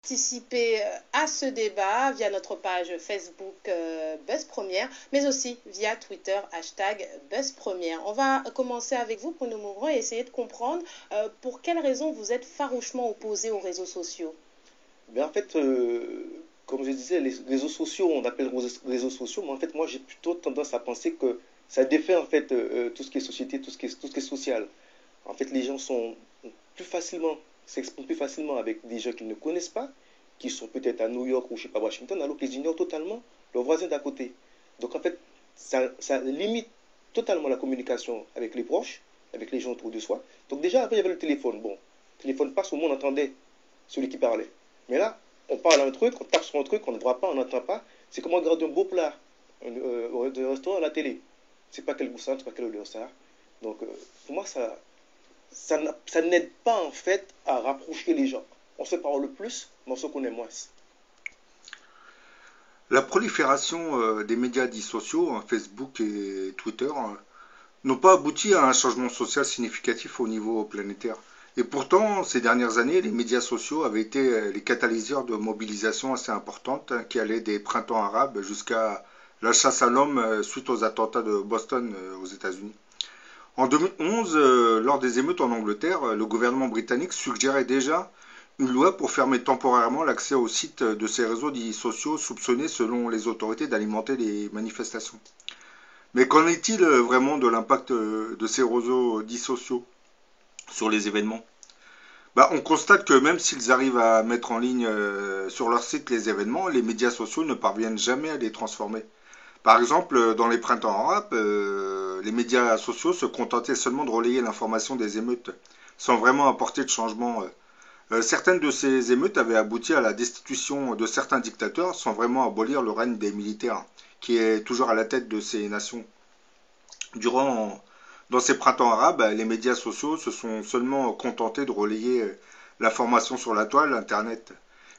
participer à ce débat via notre page Facebook Buzz Première, mais aussi via Twitter, hashtag Buzz Première. On va commencer avec vous, Bruno Mouvrant, et essayer de comprendre pour quelles raisons vous êtes farouchement opposé aux réseaux sociaux. Ben en fait, comme je disais, les réseaux sociaux, on appelle réseaux sociaux, mais en fait, moi, j'ai plutôt tendance à penser que ça défait en fait tout ce qui est société, tout ce qui est social. En fait, les gens sont plus facilement, s'expriment plus facilement avec des gens qu'ils ne connaissent pas, qui sont peut-être à New York ou je sais pas, Washington, alors qu'ils ignorent totalement leurs voisins d'à côté. Donc en fait, ça limite totalement la communication avec les proches, avec les gens autour de soi. Donc déjà, après, il y avait le téléphone. Bon, le téléphone passe, au moins on entendait celui qui parlait. Mais là, on parle un truc, on tape sur un truc, on ne voit pas, on n'entend pas. C'est comme on regarde un beau plat au restaurant à la télé. C'est pas quel goût ça, c'est pas quelle odeur ça. Donc, pour moi, ça n'aide pas en fait à rapprocher les gens. On se parle plus, mais on se connaît moins. La prolifération des médias dits sociaux, Facebook et Twitter, n'ont pas abouti à un changement social significatif au niveau planétaire. Et pourtant, ces dernières années, les médias sociaux avaient été les catalyseurs de mobilisation assez importantes qui allaient des printemps arabes jusqu'à la chasse à l'homme suite aux attentats de Boston aux États-Unis. En 2011, lors des émeutes en Angleterre, le gouvernement britannique suggérait déjà une loi pour fermer temporairement l'accès aux sites de ces réseaux dits sociaux soupçonnés selon les autorités d'alimenter les manifestations. Mais qu'en est-il vraiment de l'impact de ces réseaux dits sociaux sur les événements? On constate que même s'ils arrivent à mettre en ligne sur leur site les événements, les médias sociaux ne parviennent jamais à les transformer. Par exemple, dans les printemps arabes, les médias sociaux se contentaient seulement de relayer l'information des émeutes, sans vraiment apporter de changement. Certaines de ces émeutes avaient abouti à la destitution de certains dictateurs sans vraiment abolir le règne des militaires, qui est toujours à la tête de ces nations. Dans ces printemps arabes, les médias sociaux se sont seulement contentés de relayer l'information sur la toile, Internet.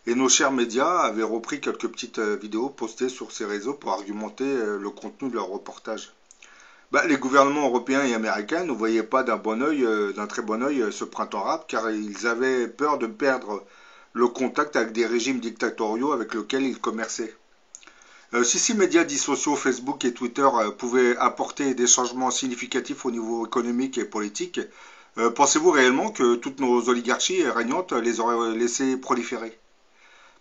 Et nos chers médias avaient repris quelques petites vidéos postées sur ces réseaux pour argumenter le contenu de leurs reportages. Les gouvernements européens et américains ne voyaient pas d'un très bon œil ce printemps arabe car ils avaient peur de perdre le contact avec des régimes dictatoriaux avec lesquels ils commerçaient. Si ces médias dits sociaux, Facebook et Twitter, pouvaient apporter des changements significatifs au niveau économique et politique, pensez-vous réellement que toutes nos oligarchies régnantes les auraient laissées proliférer?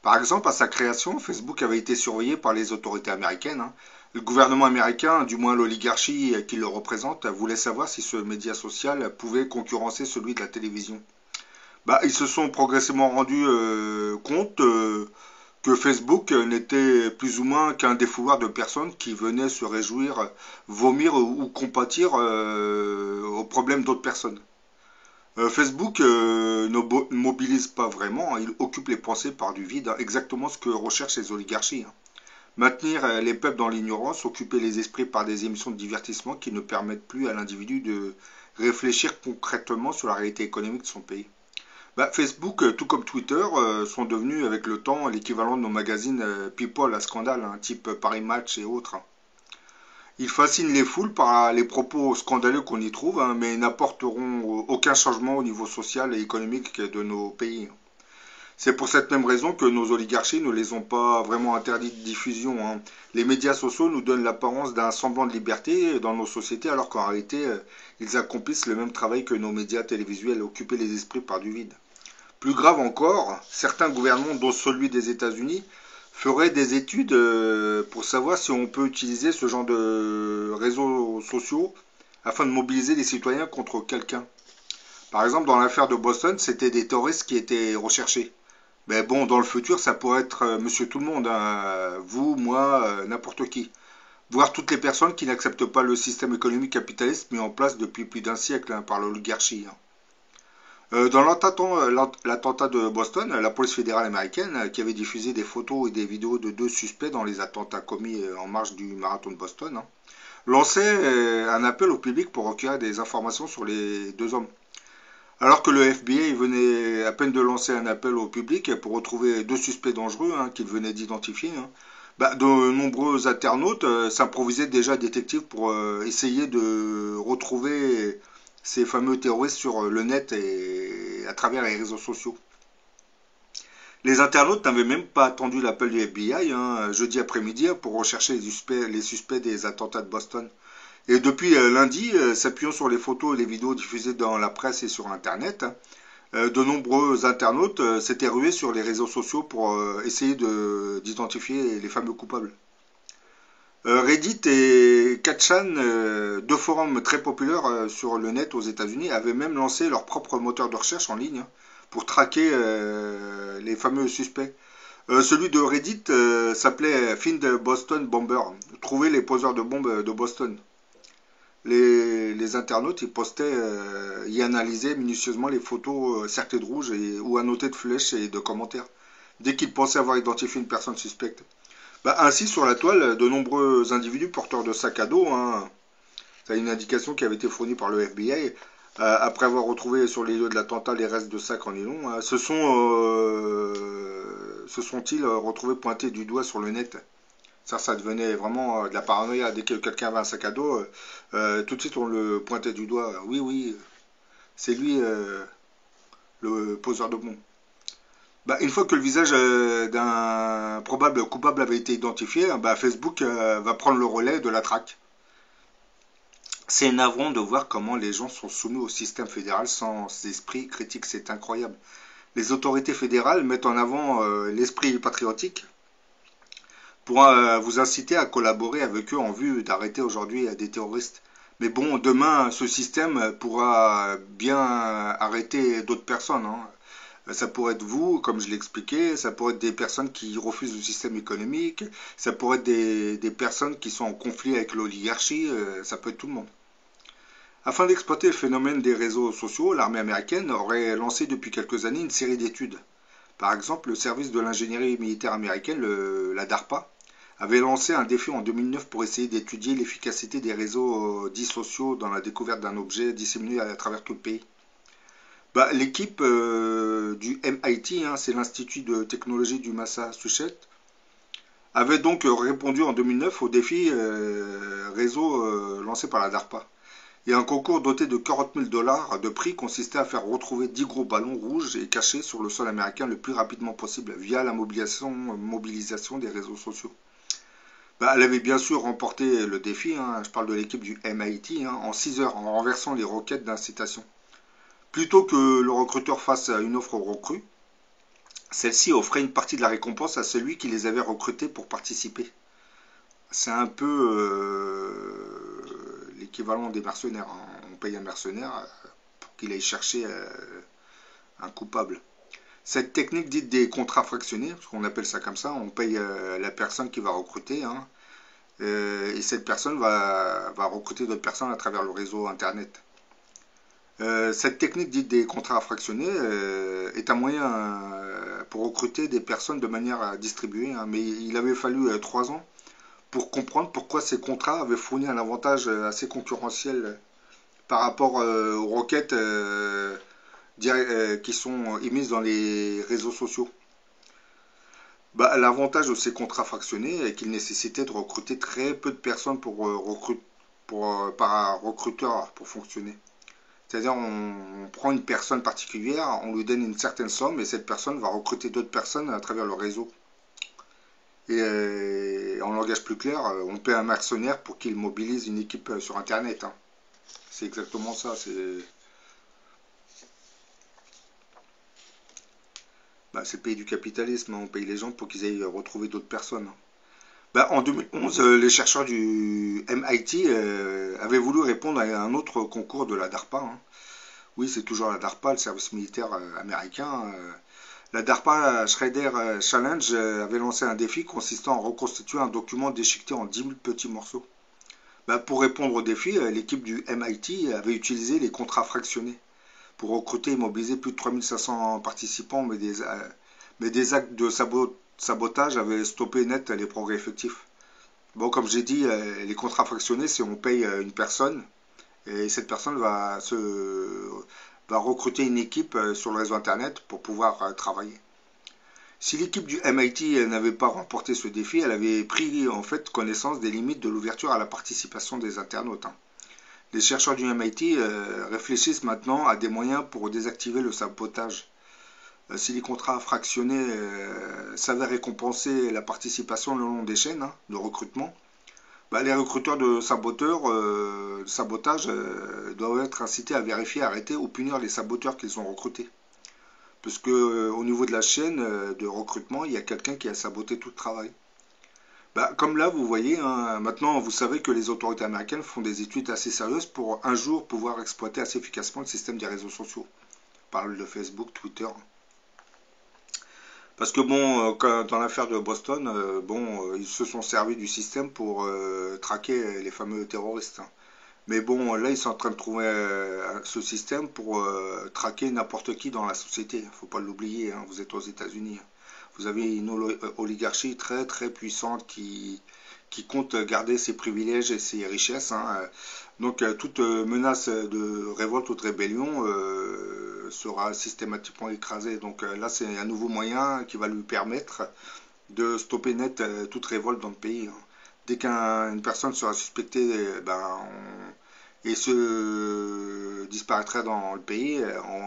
Par exemple, à sa création, Facebook avait été surveillé par les autorités américaines. Le gouvernement américain, du moins l'oligarchie qui le représente, voulait savoir si ce média social pouvait concurrencer celui de la télévision. Ils se sont progressivement rendus compte que Facebook n'était plus ou moins qu'un défouloir de personnes qui venaient se réjouir, vomir ou compatir aux problèmes d'autres personnes. Facebook ne mobilise pas vraiment, il occupe les pensées par du vide, exactement ce que recherchent les oligarchies. Maintenir les peuples dans l'ignorance, occuper les esprits par des émissions de divertissement qui ne permettent plus à l'individu de réfléchir concrètement sur la réalité économique de son pays. Facebook, tout comme Twitter, sont devenus avec le temps l'équivalent de nos magazines People à scandale, type Paris Match et autres. Ils fascinent les foules par les propos scandaleux qu'on y trouve, mais n'apporteront aucun changement au niveau social et économique de nos pays. C'est pour cette même raison que nos oligarchies ne les ont pas vraiment interdits de diffusion. Les médias sociaux nous donnent l'apparence d'un semblant de liberté dans nos sociétés, alors qu'en réalité, ils accomplissent le même travail que nos médias télévisuels, occuper les esprits par du vide. Plus grave encore, certains gouvernements, dont celui des États-Unis, feraient des études pour savoir si on peut utiliser ce genre de réseaux sociaux afin de mobiliser les citoyens contre quelqu'un. Par exemple, dans l'affaire de Boston, c'était des terroristes qui étaient recherchés. Mais bon, dans le futur, ça pourrait être monsieur tout le monde, vous, moi, n'importe qui. Voire toutes les personnes qui n'acceptent pas le système économique capitaliste mis en place depuis plus d'un siècle par l'oligarchie. Dans l'attentat de Boston, la police fédérale américaine, qui avait diffusé des photos et des vidéos de deux suspects dans les attentats commis en marge du marathon de Boston, lançait un appel au public pour recueillir des informations sur les deux hommes. Alors que le FBI venait à peine de lancer un appel au public pour retrouver deux suspects dangereux qu'il venait d'identifier, de nombreux internautes s'improvisaient déjà détectives pour essayer de retrouver ces fameux terroristes sur le net et à travers les réseaux sociaux. Les internautes n'avaient même pas attendu l'appel du FBI jeudi après-midi pour rechercher les suspects des attentats de Boston. Et depuis lundi, s'appuyant sur les photos et les vidéos diffusées dans la presse et sur Internet, de nombreux internautes s'étaient rués sur les réseaux sociaux pour essayer d'identifier les fameux coupables. Reddit et 4chan, deux forums très populaires sur le net aux États-Unis, avaient même lancé leur propre moteur de recherche en ligne pour traquer les fameux suspects. Celui de Reddit s'appelait Find Boston Bomber, trouver les poseurs de bombes de Boston. Les internautes y analysaient minutieusement les photos cerclées de rouge ou annotées de flèches et de commentaires, dès qu'ils pensaient avoir identifié une personne suspecte. Ainsi, sur la toile, de nombreux individus porteurs de sacs à dos, c'est une indication qui avait été fournie par le FBI, après avoir retrouvé sur les lieux de l'attentat les restes de sacs en nylon, se sont-ils retrouvés pointés du doigt sur le net. Ça devenait vraiment de la paranoïa. Dès que quelqu'un avait un sac à dos, tout de suite on le pointait du doigt. Oui, c'est lui le poseur de bombes. Une fois que le visage d'un probable coupable avait été identifié, Facebook va prendre le relais de la traque. C'est navrant de voir comment les gens sont soumis au système fédéral sans esprit critique, c'est incroyable. Les autorités fédérales mettent en avant l'esprit patriotique pour vous inciter à collaborer avec eux en vue d'arrêter aujourd'hui des terroristes. Mais bon, demain, ce système pourra bien arrêter d'autres personnes. Ça pourrait être vous, comme je l'ai expliqué, ça pourrait être des personnes qui refusent le système économique, ça pourrait être des personnes qui sont en conflit avec l'oligarchie, ça peut être tout le monde. Afin d'exploiter le phénomène des réseaux sociaux, l'armée américaine aurait lancé depuis quelques années une série d'études. Par exemple, le service de l'ingénierie militaire américaine, la DARPA, avait lancé un défi en 2009 pour essayer d'étudier l'efficacité des réseaux dits sociaux dans la découverte d'un objet disséminé à travers tout le pays. L'équipe du MIT, c'est l'Institut de technologie du Massachusetts, avait donc répondu en 2009 au défi réseau lancé par la DARPA. Et un concours doté de 40 000 $ de prix consistait à faire retrouver 10 gros ballons rouges et cachés sur le sol américain le plus rapidement possible via la mobilisation des réseaux sociaux. Elle avait bien sûr remporté le défi, je parle de l'équipe du MIT, en 6 heures en renversant les requêtes d'incitation. Plutôt que le recruteur fasse une offre aux recrues, celle-ci offrait une partie de la récompense à celui qui les avait recrutés pour participer. C'est un peu l'équivalent des mercenaires. On paye un mercenaire pour qu'il aille chercher un coupable. Cette technique dite des contrats fractionnés, parce qu'on appelle ça comme ça, on paye la personne qui va recruter, et cette personne va recruter d'autres personnes à travers le réseau Internet. Cette technique dite des contrats fractionnés est un moyen pour recruter des personnes de manière distribuée, mais il avait fallu 3 ans pour comprendre pourquoi ces contrats avaient fourni un avantage assez concurrentiel par rapport aux requêtes qui sont émises dans les réseaux sociaux. L'avantage de ces contrats fractionnés est qu'il nécessitait de recruter très peu de personnes par recruteur pour fonctionner. C'est-à-dire on prend une personne particulière, on lui donne une certaine somme et cette personne va recruter d'autres personnes à travers le réseau. Et en langage plus clair, on paie un mercenaire pour qu'il mobilise une équipe sur Internet. C'est exactement ça. C'est le pays du capitalisme. On paye les gens pour qu'ils aillent retrouver d'autres personnes. En 2011, les chercheurs du MIT avaient voulu répondre à un autre concours de la DARPA. Oui, c'est toujours la DARPA, le service militaire américain. La DARPA Shredder Challenge avait lancé un défi consistant à reconstituer un document déchiqueté en 10 000 petits morceaux. Pour répondre au défi, l'équipe du MIT avait utilisé les contrats fractionnés pour recruter et mobiliser plus de 3500 participants, mais des actes de sabotage avaient stoppé net les progrès effectifs. Comme j'ai dit, les contrats fractionnés, c'est on paye une personne et cette personne va recruter une équipe sur le réseau Internet pour pouvoir travailler. Si l'équipe du MIT n'avait pas remporté ce défi, elle avait pris en fait connaissance des limites de l'ouverture à la participation des internautes. Les chercheurs du MIT réfléchissent maintenant à des moyens pour désactiver le sabotage. si les contrats fractionnés s'avèrent récompenser la participation le long des chaînes de recrutement, bah, les recruteurs de sabotage doivent être incités à vérifier, arrêter ou punir les saboteurs qu'ils ont recrutés. Parce que au niveau de la chaîne de recrutement, il y a quelqu'un qui a saboté tout le travail. Bah, comme là, vous voyez, maintenant vous savez que les autorités américaines font des études assez sérieuses pour un jour pouvoir exploiter assez efficacement le système des réseaux sociaux. On parle de Facebook, Twitter. Parce que bon, dans l'affaire de Boston, ils se sont servis du système pour traquer les fameux terroristes. Mais bon, là, ils sont en train de trouver ce système pour traquer n'importe qui dans la société. Faut pas l'oublier, vous êtes aux États-Unis. Vous avez une oligarchie très très puissante qui compte garder ses privilèges et ses richesses. Donc toute menace de révolte ou de rébellion sera systématiquement écrasée. Donc là, c'est un nouveau moyen qui va lui permettre de stopper net toute révolte dans le pays. Dès qu'une personne sera suspectée, et se disparaîtra dans le pays,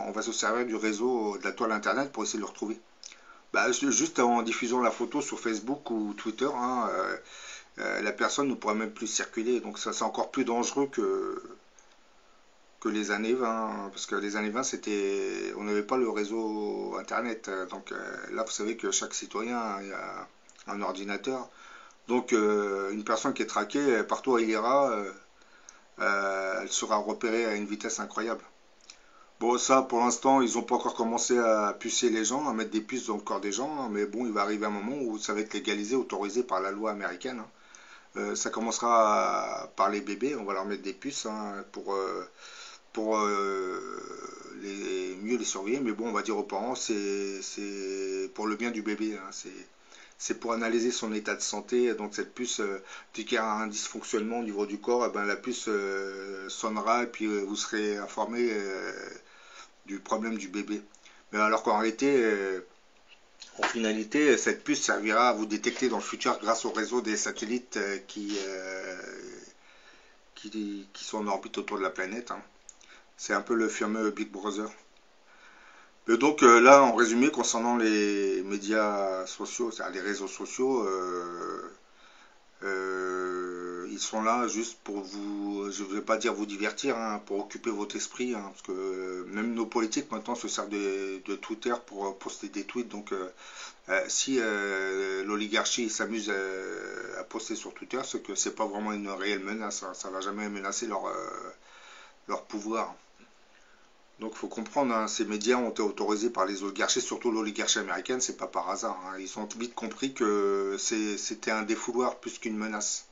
on va se servir du réseau de la toile internet pour essayer de le retrouver. Bah, juste en diffusant la photo sur Facebook ou Twitter, la personne ne pourra même plus circuler. Donc ça, c'est encore plus dangereux que les années 20. Parce que les années 20, on n'avait pas le réseau internet. Donc là, vous savez que chaque citoyen a un ordinateur. Donc une personne qui est traquée, partout où elle ira, elle sera repérée à une vitesse incroyable. Bon, ça, pour l'instant, ils n'ont pas encore commencé à pucer les gens, à mettre des puces dans le corps des gens, mais bon, il va arriver un moment où ça va être légalisé, autorisé par la loi américaine. Ça commencera par les bébés, on va leur mettre des puces pour mieux les surveiller, mais bon, on va dire aux parents, c'est pour le bien du bébé, c'est pour analyser son état de santé. Donc cette puce, dès qu'il y a un dysfonctionnement au niveau du corps, la puce sonnera et puis vous serez informé du problème du bébé. Mais alors qu'en réalité, en finalité, cette puce servira à vous détecter dans le futur grâce au réseau des satellites qui sont en orbite autour de la planète. C'est un peu le fameux Big Brother. Et donc là, en résumé, concernant les médias sociaux, c'est-à-dire les réseaux sociaux, ils sont là juste pour vous, je ne vais pas dire vous divertir, pour occuper votre esprit, parce que même nos politiques maintenant se servent de Twitter pour poster des tweets. Donc si l'oligarchie s'amuse à poster sur Twitter, c'est que c'est pas vraiment une réelle menace, ça va jamais menacer leur pouvoir. Donc il faut comprendre, ces médias ont été autorisés par les oligarchies, surtout l'oligarchie américaine, c'est pas par hasard. Ils ont vite compris que c'était un défouloir plus qu'une menace.